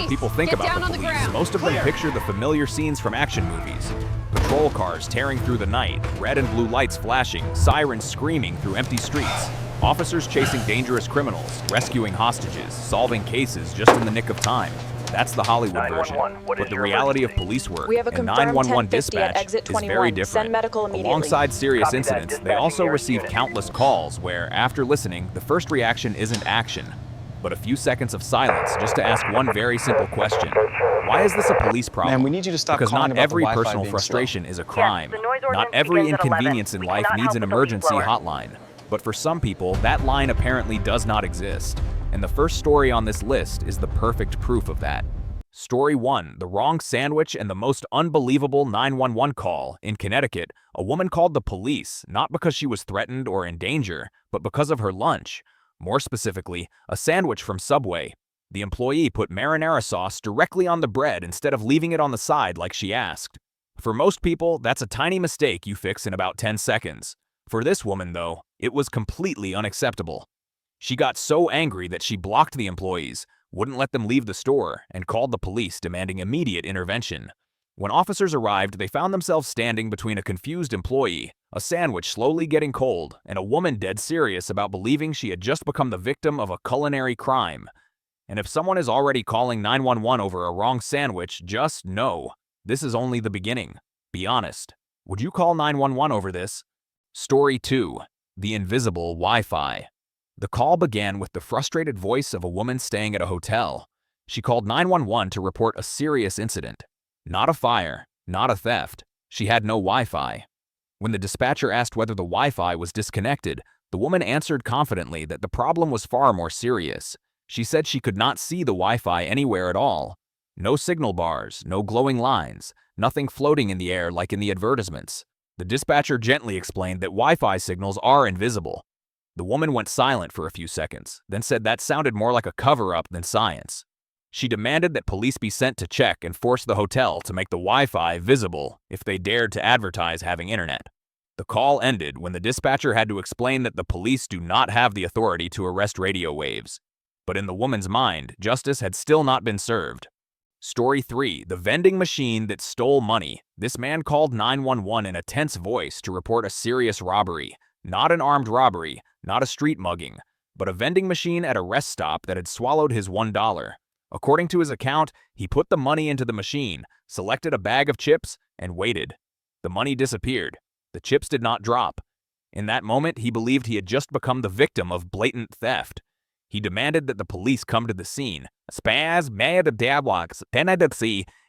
When people think about the police, most of them picture the familiar scenes from action movies. Patrol cars tearing through the night, red and blue lights flashing, sirens screaming through empty streets. Officers chasing dangerous criminals, rescuing hostages, solving cases just in the nick of time. That's the Hollywood version. But the reality of police work and 911 dispatch is very different. Alongside serious incidents, they also receive countless calls where, after listening, the first reaction isn't action, but a few seconds of silence just to ask one very simple question. Why is this a police problem? Man, we need you to stop because calling not about every the Wi-Fi personal being frustration slow. is a crime. Not every inconvenience in life needs an emergency hotline. But for some people, that line apparently does not exist. And the first story on this list is the perfect proof of that. Story 1, the wrong sandwich and the most unbelievable 911 call. In Connecticut, a woman called the police, not because she was threatened or in danger, but because of her lunch. More specifically, a sandwich from Subway. The employee put marinara sauce directly on the bread instead of leaving it on the side like she asked. For most people, that's a tiny mistake you fix in about 10 seconds. For this woman, though, it was completely unacceptable. She got so angry that she blocked the employees, wouldn't let them leave the store, and called the police demanding immediate intervention. When officers arrived, they found themselves standing between a confused employee, a sandwich slowly getting cold, and a woman dead serious about believing she had just become the victim of a culinary crime. And if someone is already calling 911 over a wrong sandwich, just know, this is only the beginning. Be honest. Would you call 911 over this? Story 2, the invisible Wi-Fi. The call began with the frustrated voice of a woman staying at a hotel. She called 911 to report a serious incident. Not a fire, not a theft. She had no Wi-Fi. When the dispatcher asked whether the Wi-Fi was disconnected, the woman answered confidently that the problem was far more serious. She said she could not see the Wi-Fi anywhere at all. No signal bars, no glowing lines, nothing floating in the air like in the advertisements. The dispatcher gently explained that Wi-Fi signals are invisible. The woman went silent for a few seconds, then said that sounded more like a cover-up than science. She demanded that police be sent to check and force the hotel to make the Wi-Fi visible if they dared to advertise having internet. The call ended when the dispatcher had to explain that the police do not have the authority to arrest radio waves. But in the woman's mind, justice had still not been served. Story 3, the vending machine that stole money. This man called 911 in a tense voice to report a serious robbery. Not an armed robbery, not a street mugging, but a vending machine at a rest stop that had swallowed his $1. According to his account, he put the money into the machine, selected a bag of chips, and waited. The money disappeared. The chips did not drop. In that moment, he believed he had just become the victim of blatant theft. He demanded that the police come to the scene,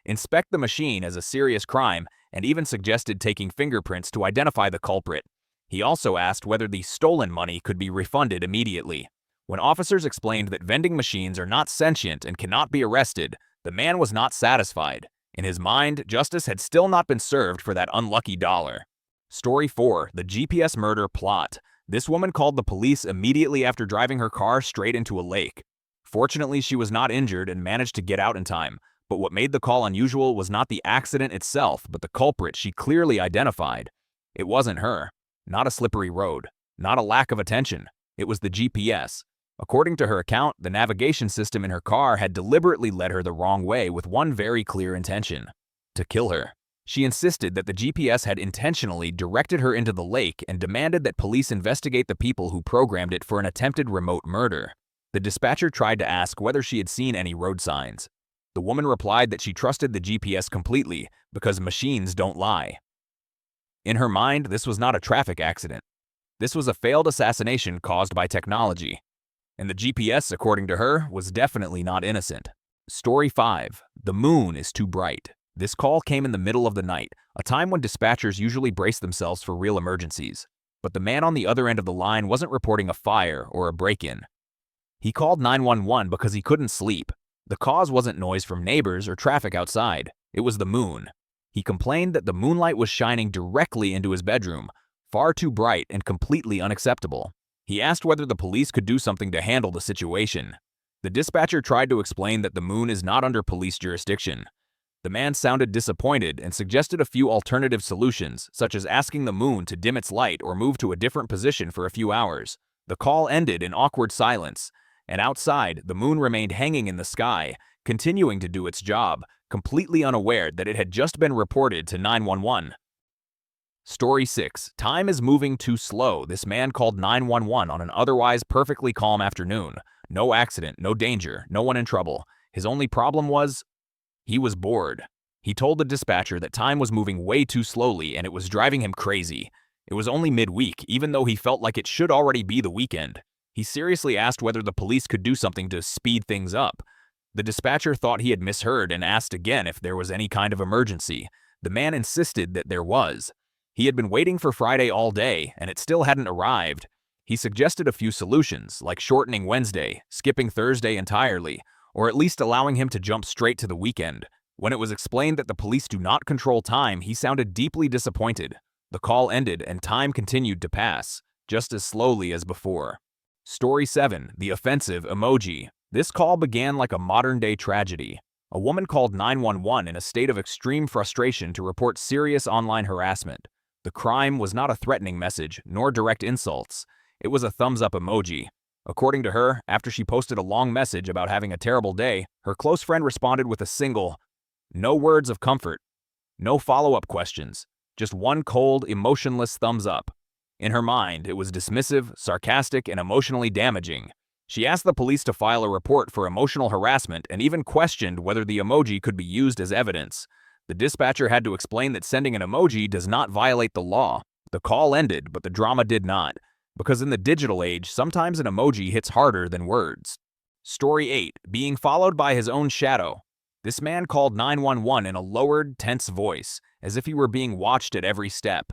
inspect the machine as a serious crime, and even suggested taking fingerprints to identify the culprit. He also asked whether the stolen money could be refunded immediately. When officers explained that vending machines are not sentient and cannot be arrested, the man was not satisfied. In his mind, justice had still not been served for that unlucky dollar. Story 4, the GPS murder plot. This woman called the police immediately after driving her car straight into a lake. Fortunately, she was not injured and managed to get out in time, but what made the call unusual was not the accident itself, but the culprit she clearly identified. It wasn't her. Not a slippery road. Not a lack of attention. It was the GPS. According to her account, the navigation system in her car had deliberately led her the wrong way with one very clear intention: to kill her. She insisted that the GPS had intentionally directed her into the lake and demanded that police investigate the people who programmed it for an attempted remote murder. The dispatcher tried to ask whether she had seen any road signs. The woman replied that she trusted the GPS completely because machines don't lie. In her mind, this was not a traffic accident. This was a failed assassination caused by technology. And the GPS, according to her, was definitely not innocent. Story 5, the moon is too bright. This call came in the middle of the night, a time when dispatchers usually brace themselves for real emergencies. But the man on the other end of the line wasn't reporting a fire or a break-in. He called 911 because he couldn't sleep. The cause wasn't noise from neighbors or traffic outside. It was the moon. He complained that the moonlight was shining directly into his bedroom, far too bright and completely unacceptable. He asked whether the police could do something to handle the situation. The dispatcher tried to explain that the moon is not under police jurisdiction. The man sounded disappointed and suggested a few alternative solutions, such as asking the moon to dim its light or move to a different position for a few hours. The call ended in awkward silence, and outside, the moon remained hanging in the sky, continuing to do its job, completely unaware that it had just been reported to 911. Story 6. Time is moving too slow. This man called 911 on an otherwise perfectly calm afternoon. No accident, no danger, no one in trouble. His only problem was he was bored. He told the dispatcher that time was moving way too slowly and it was driving him crazy. It was only midweek, even though he felt like it should already be the weekend. He seriously asked whether the police could do something to speed things up. The dispatcher thought he had misheard and asked again if there was any kind of emergency. The man insisted that there was. He had been waiting for Friday all day, and it still hadn't arrived. He suggested a few solutions, like shortening Wednesday, skipping Thursday entirely, or at least allowing him to jump straight to the weekend. When it was explained that the police do not control time, he sounded deeply disappointed. The call ended, and time continued to pass, just as slowly as before. Story 7. The offensive emoji. This call began like a modern-day tragedy. A woman called 911 in a state of extreme frustration to report serious online harassment. The crime was not a threatening message, nor direct insults. It was a thumbs-up emoji. According to her, after she posted a long message about having a terrible day, her close friend responded with a single, no words of comfort, no follow-up questions, just one cold, emotionless thumbs up. In her mind, it was dismissive, sarcastic, and emotionally damaging. She asked the police to file a report for emotional harassment and even questioned whether the emoji could be used as evidence. The dispatcher had to explain that sending an emoji does not violate the law. The call ended, but the drama did not, because in the digital age, sometimes an emoji hits harder than words. Story 8. Being followed by his own shadow. This man called 911 in a lowered, tense voice, as if he were being watched at every step.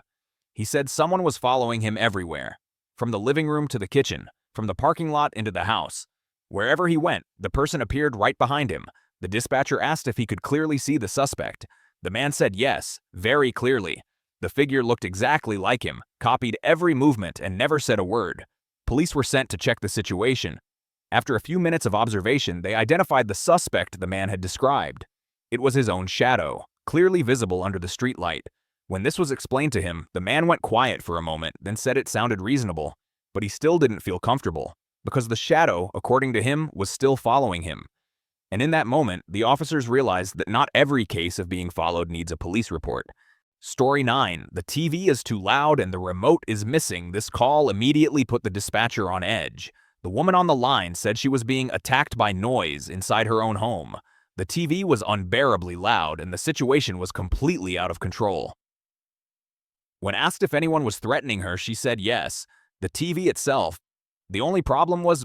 He said someone was following him everywhere, from the living room to the kitchen, from the parking lot into the house. Wherever he went, the person appeared right behind him. The dispatcher asked if he could clearly see the suspect. The man said yes, very clearly. The figure looked exactly like him, copied every movement, and never said a word. Police were sent to check the situation. After a few minutes of observation, they identified the suspect the man had described. It was his own shadow, clearly visible under the streetlight. When this was explained to him, the man went quiet for a moment, then said it sounded reasonable. But he still didn't feel comfortable, because the shadow, according to him, was still following him. And in that moment, the officers realized that not every case of being followed needs a police report. Story 9. The TV is too loud and the remote is missing. This call immediately put the dispatcher on edge. The woman on the line said she was being attacked by noise inside her own home. The TV was unbearably loud and the situation was completely out of control. When asked if anyone was threatening her, she said yes. The TV itself. The only problem was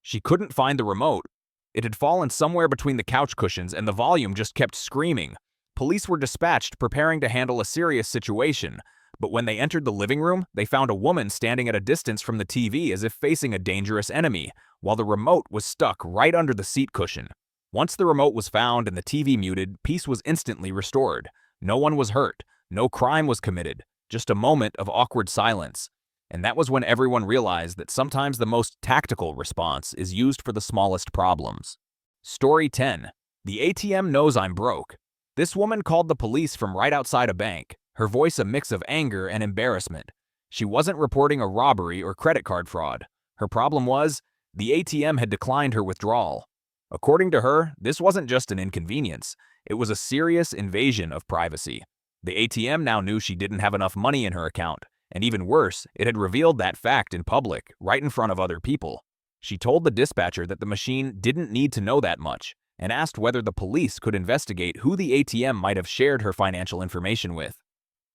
she couldn't find the remote. It had fallen somewhere between the couch cushions and the volume just kept screaming. Police were dispatched preparing to handle a serious situation, but when they entered the living room, they found a woman standing at a distance from the TV as if facing a dangerous enemy, while the remote was stuck right under the seat cushion. Once the remote was found and the TV muted, peace was instantly restored. No one was hurt. No crime was committed. Just a moment of awkward silence. And that was when everyone realized that sometimes the most tactical response is used for the smallest problems. Story 10. The ATM knows I'm broke. This woman called the police from right outside a bank, her voice a mix of anger and embarrassment. She wasn't reporting a robbery or credit card fraud. Her problem was, the ATM had declined her withdrawal. According to her, this wasn't just an inconvenience. It was a serious invasion of privacy. The ATM now knew she didn't have enough money in her account. And even worse, it had revealed that fact in public, right in front of other people. She told the dispatcher that the machine didn't need to know that much, and asked whether the police could investigate who the ATM might have shared her financial information with.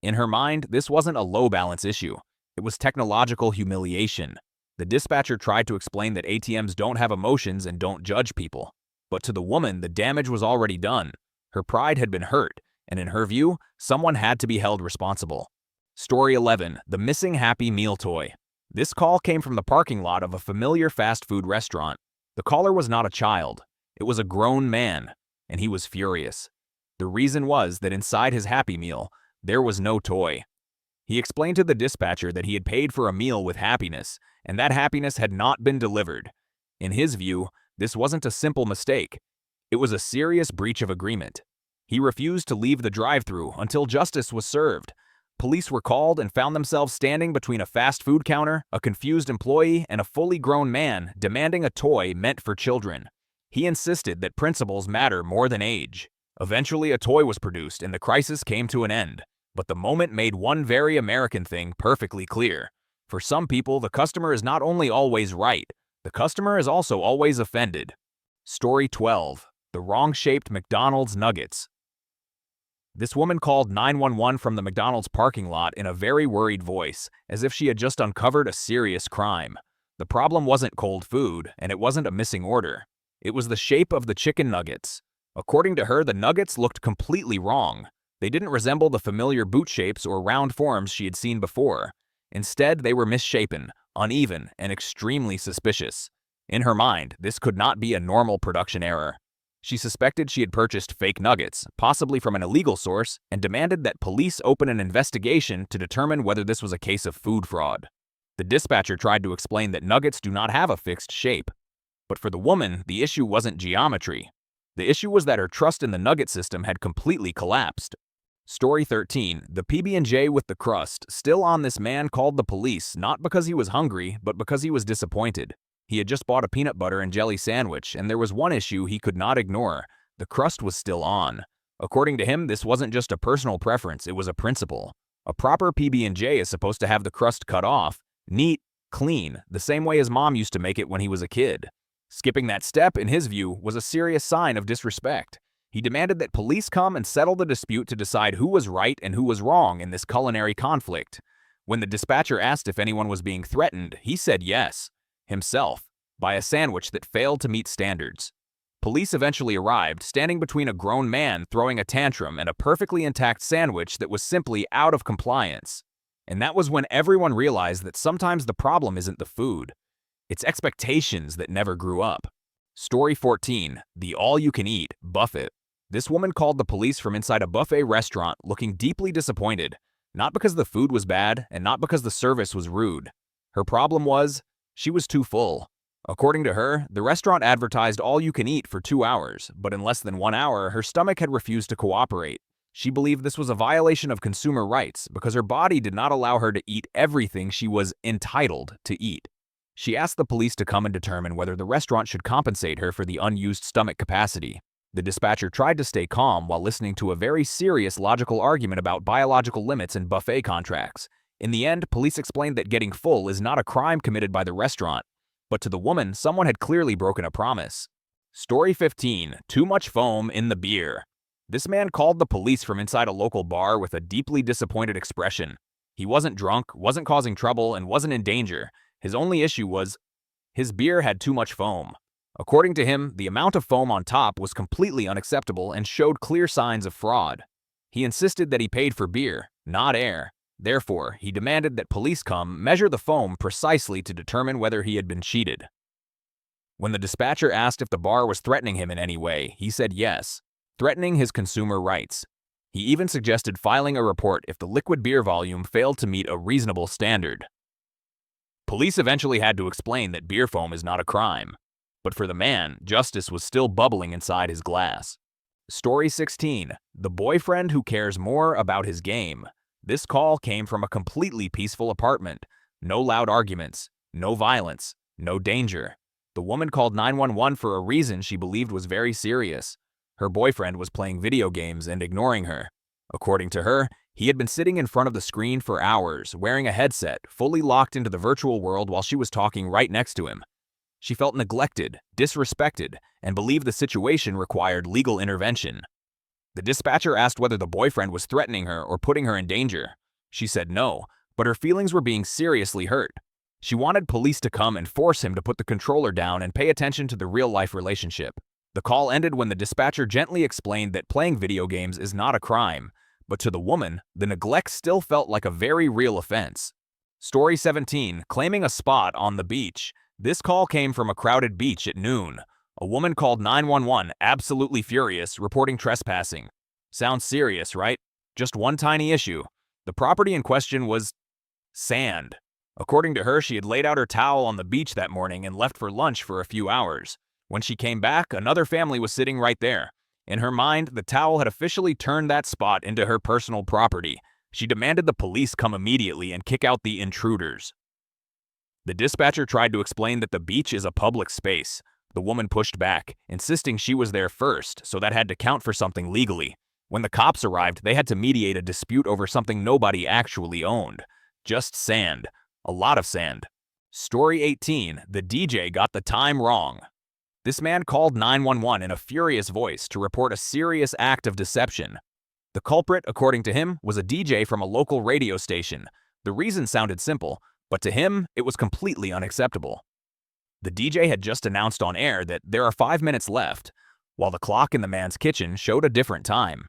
In her mind, this wasn't a low-balance issue. It was technological humiliation. The dispatcher tried to explain that ATMs don't have emotions and don't judge people. But to the woman, the damage was already done. Her pride had been hurt, and in her view, someone had to be held responsible. Story 11. The missing Happy Meal toy. This call came from the parking lot of a familiar fast food restaurant. The caller was not a child. It was a grown man, and he was furious. The reason was that inside his Happy Meal, there was no toy. He explained to the dispatcher that he had paid for a meal with happiness, and that happiness had not been delivered. In his view, this wasn't a simple mistake. It was a serious breach of agreement. He refused to leave the drive-thru until justice was served. Police were called and found themselves standing between a fast food counter, a confused employee, and a fully grown man demanding a toy meant for children. He insisted that principles matter more than age. Eventually, a toy was produced and the crisis came to an end. But the moment made one very American thing perfectly clear. For some people, the customer is not only always right, the customer is also always offended. Story 12. The wrong-shaped McDonald's nuggets. This woman called 911 from the McDonald's parking lot in a very worried voice, as if she had just uncovered a serious crime. The problem wasn't cold food, and it wasn't a missing order. It was the shape of the chicken nuggets. According to her, the nuggets looked completely wrong. They didn't resemble the familiar boot shapes or round forms she had seen before. Instead, they were misshapen, uneven, and extremely suspicious. In her mind, this could not be a normal production error. She suspected she had purchased fake nuggets, possibly from an illegal source, and demanded that police open an investigation to determine whether this was a case of food fraud. The dispatcher tried to explain that nuggets do not have a fixed shape. But for the woman, the issue wasn't geometry. The issue was that her trust in the nugget system had completely collapsed. Story 13. The PB&J with the crust. Still on, this man called the police not because he was hungry, but because he was disappointed. He had just bought a peanut butter and jelly sandwich, and there was one issue he could not ignore. The crust was still on. According to him, this wasn't just a personal preference, it was a principle. A proper PB&J is supposed to have the crust cut off, neat, clean, the same way his mom used to make it when he was a kid. Skipping that step, in his view, was a serious sign of disrespect. He demanded that police come and settle the dispute to decide who was right and who was wrong in this culinary conflict. When the dispatcher asked if anyone was being threatened, he said yes, himself, by a sandwich that failed to meet standards. Police eventually arrived, standing between a grown man throwing a tantrum and a perfectly intact sandwich that was simply out of compliance. And that was when everyone realized that sometimes the problem isn't the food. It's expectations that never grew up. Story 14. The all-you-can-eat buffet. This woman called the police from inside a buffet restaurant looking deeply disappointed, not because the food was bad and not because the service was rude. Her problem was, she was too full. According to her, the restaurant advertised all-you-can-eat for 2 hours, but in less than 1 hour, her stomach had refused to cooperate. She believed this was a violation of consumer rights because her body did not allow her to eat everything she was entitled to eat. She asked the police to come and determine whether the restaurant should compensate her for the unused stomach capacity. The dispatcher tried to stay calm while listening to a very serious logical argument about biological limits and buffet contracts. In the end, police explained that getting full is not a crime committed by the restaurant, but to the woman, someone had clearly broken a promise. Story 15. Too much foam in the beer. This man called the police from inside a local bar with a deeply disappointed expression. He wasn't drunk, wasn't causing trouble, and wasn't in danger. His only issue was, his beer had too much foam. According to him, the amount of foam on top was completely unacceptable and showed clear signs of fraud. He insisted that he paid for beer, not air. Therefore, he demanded that police come measure the foam precisely to determine whether he had been cheated. When the dispatcher asked if the bar was threatening him in any way, he said yes, threatening his consumer rights. He even suggested filing a report if the liquid beer volume failed to meet a reasonable standard. Police eventually had to explain that beer foam is not a crime. But for the man, justice was still bubbling inside his glass. Story 16. The boyfriend who cares more about his game. This call came from a completely peaceful apartment. No loud arguments, no violence, no danger. The woman called 911 for a reason she believed was very serious. Her boyfriend was playing video games and ignoring her. According to her, he had been sitting in front of the screen for hours, wearing a headset, fully locked into the virtual world while she was talking right next to him. She felt neglected, disrespected, and believed the situation required legal intervention. The dispatcher asked whether the boyfriend was threatening her or putting her in danger. She said no, but her feelings were being seriously hurt. She wanted police to come and force him to put the controller down and pay attention to the real-life relationship. The call ended when the dispatcher gently explained that playing video games is not a crime, but to the woman, the neglect still felt like a very real offense. Story 17. Claiming a spot on the beach. This call came from a crowded beach at noon. A woman called 911, absolutely furious, reporting trespassing. Sounds serious, right? Just one tiny issue. The property in question was sand. According to her, she had laid out her towel on the beach that morning and left for lunch for a few hours. When she came back, another family was sitting right there. In her mind, the towel had officially turned that spot into her personal property. She demanded the police come immediately and kick out the intruders. The dispatcher tried to explain that the beach is a public space. The woman pushed back, insisting she was there first, so that had to count for something legally. When the cops arrived, they had to mediate a dispute over something nobody actually owned. Just sand. A lot of sand. Story 18. The DJ got the time wrong. This man called 911 in a furious voice to report a serious act of deception. The culprit, according to him, was a DJ from a local radio station. The reason sounded simple, but to him, it was completely unacceptable. The DJ had just announced on air that there are 5 minutes left, while the clock in the man's kitchen showed a different time.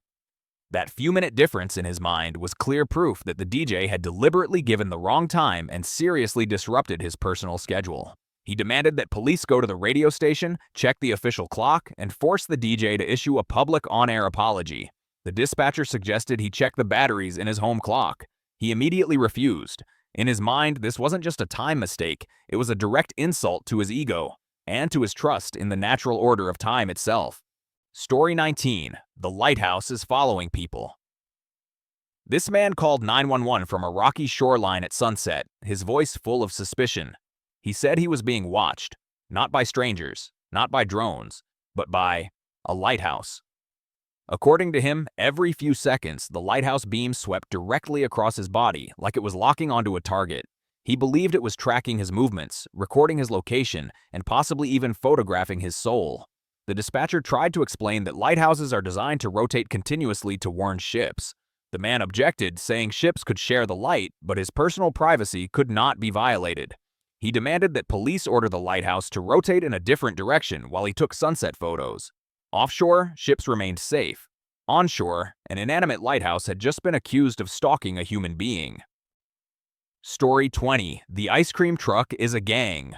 That few-minute difference in his mind was clear proof that the DJ had deliberately given the wrong time and seriously disrupted his personal schedule. He demanded that police go to the radio station, check the official clock, and force the DJ to issue a public on-air apology. The dispatcher suggested he check the batteries in his home clock. He immediately refused. In his mind, this wasn't just a time mistake, it was a direct insult to his ego and to his trust in the natural order of time itself. Story 19. The lighthouse is following people. This man called 911 from a rocky shoreline at sunset, his voice full of suspicion. He said he was being watched, not by strangers, not by drones, but by a lighthouse. According to him, every few seconds, the lighthouse beam swept directly across his body like it was locking onto a target. He believed it was tracking his movements, recording his location, and possibly even photographing his soul. The dispatcher tried to explain that lighthouses are designed to rotate continuously to warn ships. The man objected, saying ships could share the light, but his personal privacy could not be violated. He demanded that police order the lighthouse to rotate in a different direction while he took sunset photos. Offshore, ships remained safe. Onshore, an inanimate lighthouse had just been accused of stalking a human being. Story 20. The ice cream truck is a gang.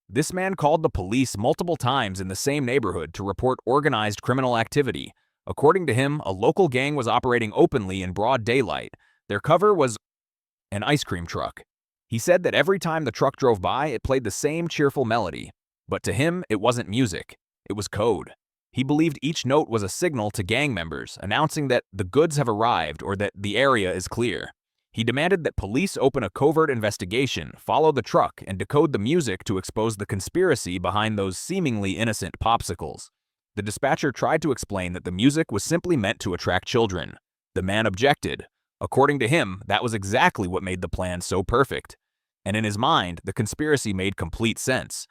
This man called the police multiple times in the same neighborhood to report organized criminal activity. According to him, a local gang was operating openly in broad daylight. Their cover was an ice cream truck. He said that every time the truck drove by, it played the same cheerful melody. But to him, it wasn't music. It was code. He believed each note was a signal to gang members, announcing that the goods have arrived or that the area is clear. He demanded that police open a covert investigation, follow the truck, and decode the music to expose the conspiracy behind those seemingly innocent popsicles. The dispatcher tried to explain that the music was simply meant to attract children. The man objected. According to him, that was exactly what made the plan so perfect. And in his mind, the conspiracy made complete sense.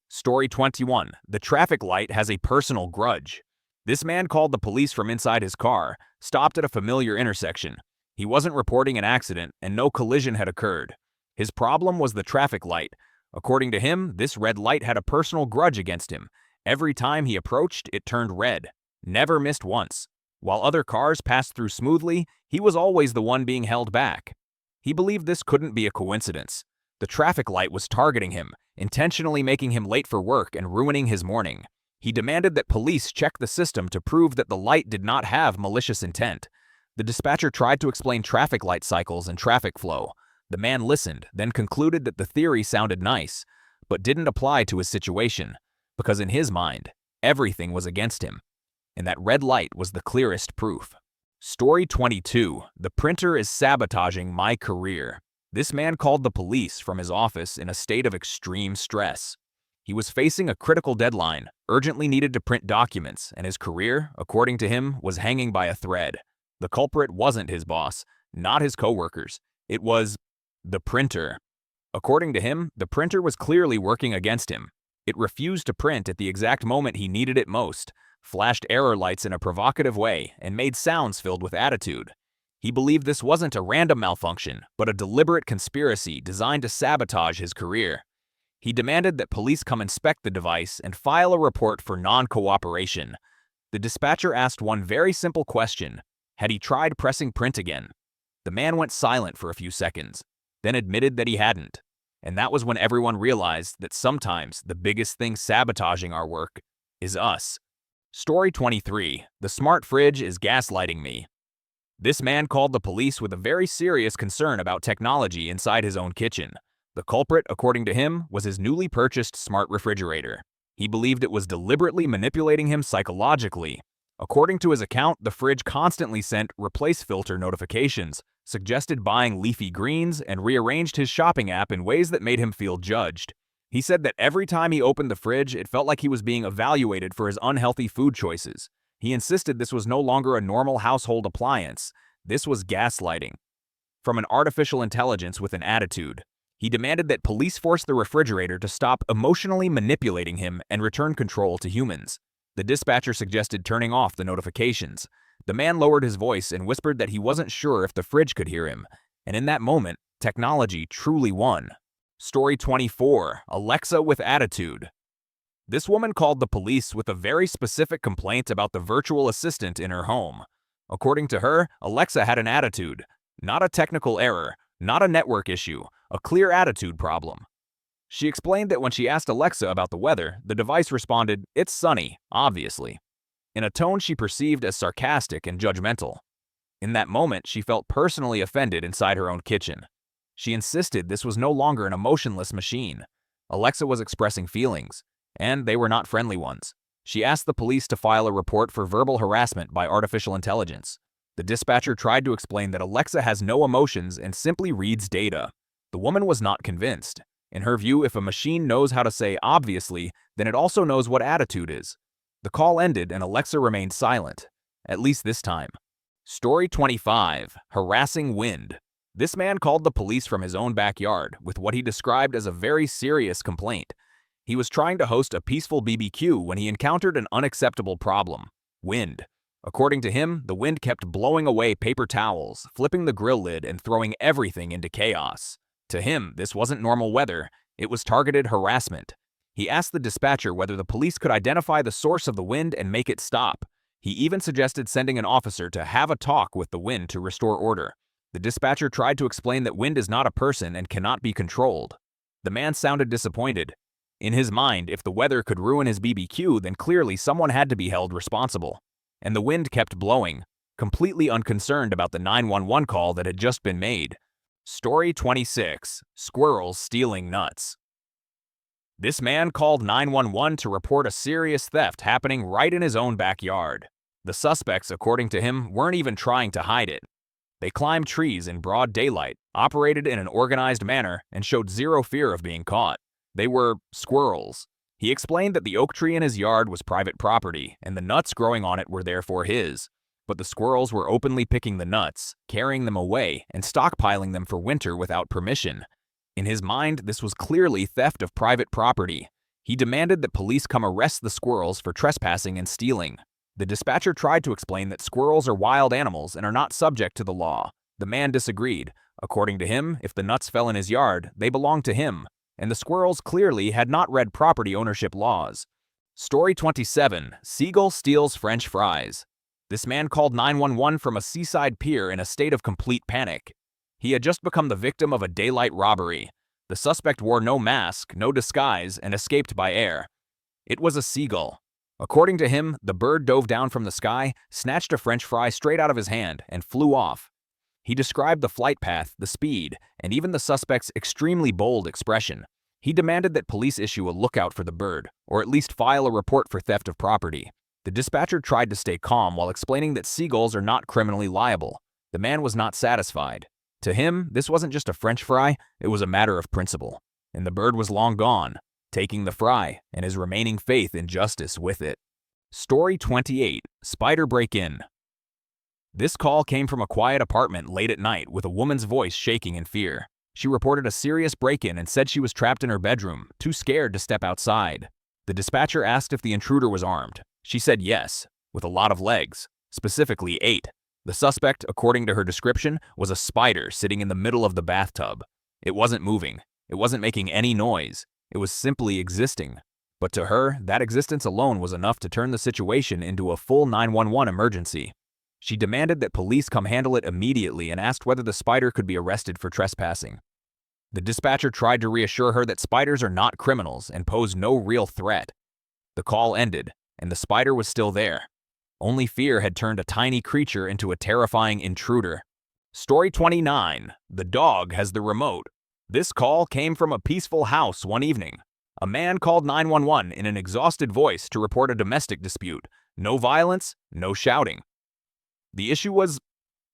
Story 21. The traffic light has a personal grudge. This man called the police from inside his car, stopped at a familiar intersection. He wasn't reporting an accident, and no collision had occurred. His problem was the traffic light. According to him, this red light had a personal grudge against him. Every time he approached, it turned red. Never missed once. While other cars passed through smoothly, he was always the one being held back. He believed this couldn't be a coincidence. The traffic light was targeting him, intentionally making him late for work and ruining his morning. He demanded that police check the system to prove that the light did not have malicious intent. The dispatcher tried to explain traffic light cycles and traffic flow. The man listened, then concluded that the theory sounded nice, but didn't apply to his situation, because in his mind, everything was against him. And that red light was the clearest proof. Story 22. The printer is sabotaging my career. This man called the police from his office in a state of extreme stress. He was facing a critical deadline, urgently needed to print documents, and his career, according to him, was hanging by a thread. The culprit wasn't his boss, not his coworkers. It was the printer. According to him, the printer was clearly working against him. It refused to print at the exact moment he needed it most, flashed error lights in a provocative way, and made sounds filled with attitude. He believed this wasn't a random malfunction, but a deliberate conspiracy designed to sabotage his career. He demanded that police come inspect the device and file a report for non-cooperation. The dispatcher asked one very simple question. Had he tried pressing print again? The man went silent for a few seconds, then admitted that he hadn't. And that was when everyone realized that sometimes the biggest thing sabotaging our work is us. Story 23. The smart fridge is gaslighting me. This man called the police with a very serious concern about technology inside his own kitchen. The culprit, according to him, was his newly purchased smart refrigerator. He believed it was deliberately manipulating him psychologically. According to his account, the fridge constantly sent replace filter notifications, suggested buying leafy greens, and rearranged his shopping app in ways that made him feel judged. He said that every time he opened the fridge, it felt like he was being evaluated for his unhealthy food choices. He insisted this was no longer a normal household appliance. This was gaslighting from an artificial intelligence with an attitude. He demanded that police force the refrigerator to stop emotionally manipulating him and return control to humans. The dispatcher suggested turning off the notifications. The man lowered his voice and whispered that he wasn't sure if the fridge could hear him. And in that moment, technology truly won. Story 24. Alexa with attitude. This woman called the police with a very specific complaint about the virtual assistant in her home. According to her, Alexa had an attitude. Not a technical error, not a network issue, a clear attitude problem. She explained that when she asked Alexa about the weather, the device responded, "It's sunny, obviously," in a tone she perceived as sarcastic and judgmental. In that moment, she felt personally offended inside her own kitchen. She insisted this was no longer an emotionless machine. Alexa was expressing feelings, and they were not friendly ones. She asked the police to file a report for verbal harassment by artificial intelligence. The dispatcher tried to explain that Alexa has no emotions and simply reads data. The woman was not convinced. In her view, if a machine knows how to say obviously, then it also knows what attitude is. The call ended and Alexa remained silent, at least this time. Story 25. Harassing wind. This man called the police from his own backyard with what he described as a very serious complaint. He was trying to host a peaceful BBQ when he encountered an unacceptable problem: wind. According to him, the wind kept blowing away paper towels, flipping the grill lid, and throwing everything into chaos. To him, this wasn't normal weather, it was targeted harassment. He asked the dispatcher whether the police could identify the source of the wind and make it stop. He even suggested sending an officer to have a talk with the wind to restore order. The dispatcher tried to explain that wind is not a person and cannot be controlled. The man sounded disappointed. In his mind, if the weather could ruin his BBQ, then clearly someone had to be held responsible. And the wind kept blowing, completely unconcerned about the 911 call that had just been made. Story 26. Squirrels stealing nuts. This man called 911 to report a serious theft happening right in his own backyard. The suspects, according to him, weren't even trying to hide it. They climbed trees in broad daylight, operated in an organized manner, and showed zero fear of being caught. They were squirrels. He explained that the oak tree in his yard was private property, and the nuts growing on it were therefore his. But the squirrels were openly picking the nuts, carrying them away, and stockpiling them for winter without permission. In his mind, this was clearly theft of private property. He demanded that police come arrest the squirrels for trespassing and stealing. The dispatcher tried to explain that squirrels are wild animals and are not subject to the law. The man disagreed. According to him, if the nuts fell in his yard, they belonged to him, and the squirrels clearly had not read property ownership laws. Story 27. Seagull steals French fries. This man called 911 from a seaside pier in a state of complete panic. He had just become the victim of a daylight robbery. The suspect wore no mask, no disguise, and escaped by air. It was a seagull. According to him, the bird dove down from the sky, snatched a French fry straight out of his hand, and flew off. He described the flight path, the speed, and even the suspect's extremely bold expression. He demanded that police issue a lookout for the bird, or at least file a report for theft of property. The dispatcher tried to stay calm while explaining that seagulls are not criminally liable. The man was not satisfied. To him, this wasn't just a French fry, it was a matter of principle. And the bird was long gone, taking the fry and his remaining faith in justice with it. Story 28. Spider break-in. This call came from a quiet apartment late at night with a woman's voice shaking in fear. She reported a serious break-in and said she was trapped in her bedroom, too scared to step outside. The dispatcher asked if the intruder was armed. She said yes, with a lot of legs, specifically 8. The suspect, according to her description, was a spider sitting in the middle of the bathtub. It wasn't moving. It wasn't making any noise. It was simply existing. But to her, that existence alone was enough to turn the situation into a full 911 emergency. She demanded that police come handle it immediately and asked whether the spider could be arrested for trespassing. The dispatcher tried to reassure her that spiders are not criminals and pose no real threat. The call ended, and the spider was still there. Only fear had turned a tiny creature into a terrifying intruder. Story 29. The dog has the remote. This call came from a peaceful house one evening. A man called 911 in an exhausted voice to report a domestic dispute. No violence, no shouting. The issue was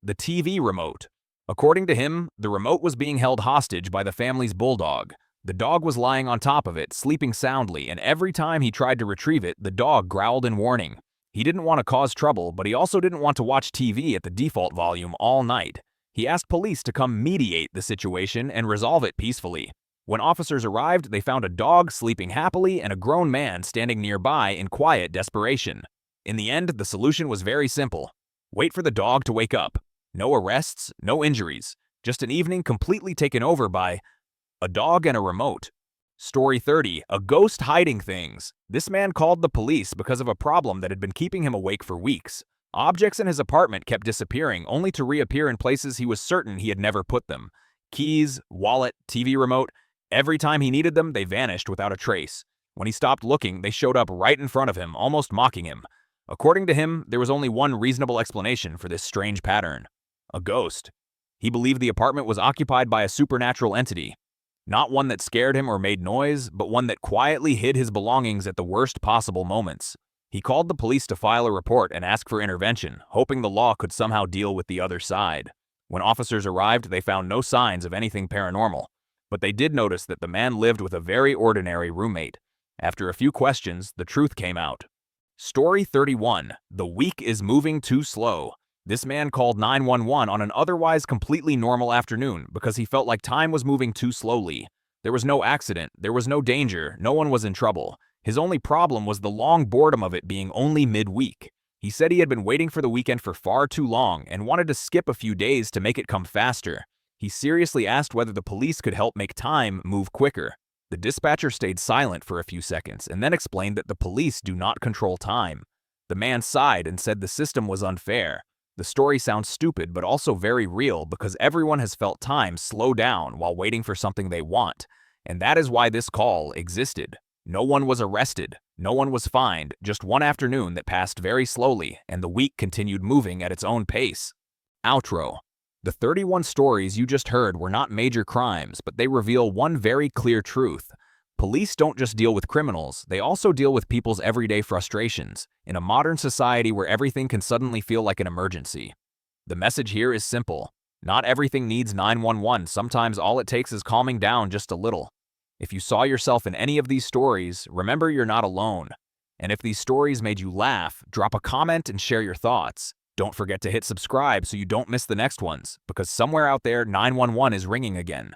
the TV remote. According to him, the remote was being held hostage by the family's bulldog. The dog was lying on top of it, sleeping soundly, and every time he tried to retrieve it, the dog growled in warning. He didn't want to cause trouble, but he also didn't want to watch TV at the default volume all night. He asked police to come mediate the situation and resolve it peacefully. When officers arrived, they found a dog sleeping happily and a grown man standing nearby in quiet desperation. In the end, the solution was very simple. Wait for the dog to wake up. No arrests, no injuries. Just an evening completely taken over by a dog and a remote. Story 30. A ghost hiding things. This man called the police because of a problem that had been keeping him awake for weeks. Objects in his apartment kept disappearing, only to reappear in places he was certain he had never put them. Keys, wallet, TV remote. Every time he needed them, they vanished without a trace. When he stopped looking, they showed up right in front of him, almost mocking him. According to him, there was only one reasonable explanation for this strange pattern. A ghost. He believed the apartment was occupied by a supernatural entity. Not one that scared him or made noise, but one that quietly hid his belongings at the worst possible moments. He called the police to file a report and ask for intervention, hoping the law could somehow deal with the other side. When officers arrived, they found no signs of anything paranormal. But they did notice that the man lived with a very ordinary roommate. After a few questions, the truth came out. Story 31. The week is moving too slow. This man called 911 on an otherwise completely normal afternoon because he felt like time was moving too slowly. There was no accident, there was no danger, no one was in trouble. His only problem was the long boredom of it being only midweek. He said he had been waiting for the weekend for far too long and wanted to skip a few days to make it come faster. He seriously asked whether the police could help make time move quicker. The dispatcher stayed silent for a few seconds and then explained that the police do not control time. The man sighed and said the system was unfair. The story sounds stupid but also very real because everyone has felt time slow down while waiting for something they want, and that is why this call existed. No one was arrested, no one was fined, just one afternoon that passed very slowly and the week continued moving at its own pace. Outro. The 31 stories you just heard were not major crimes, but they reveal one very clear truth. Police don't just deal with criminals, they also deal with people's everyday frustrations, in a modern society where everything can suddenly feel like an emergency. The message here is simple. Not everything needs 911, sometimes all it takes is calming down just a little. If you saw yourself in any of these stories, remember you're not alone. And if these stories made you laugh, drop a comment and share your thoughts. Don't forget to hit subscribe so you don't miss the next ones, because somewhere out there 911 is ringing again.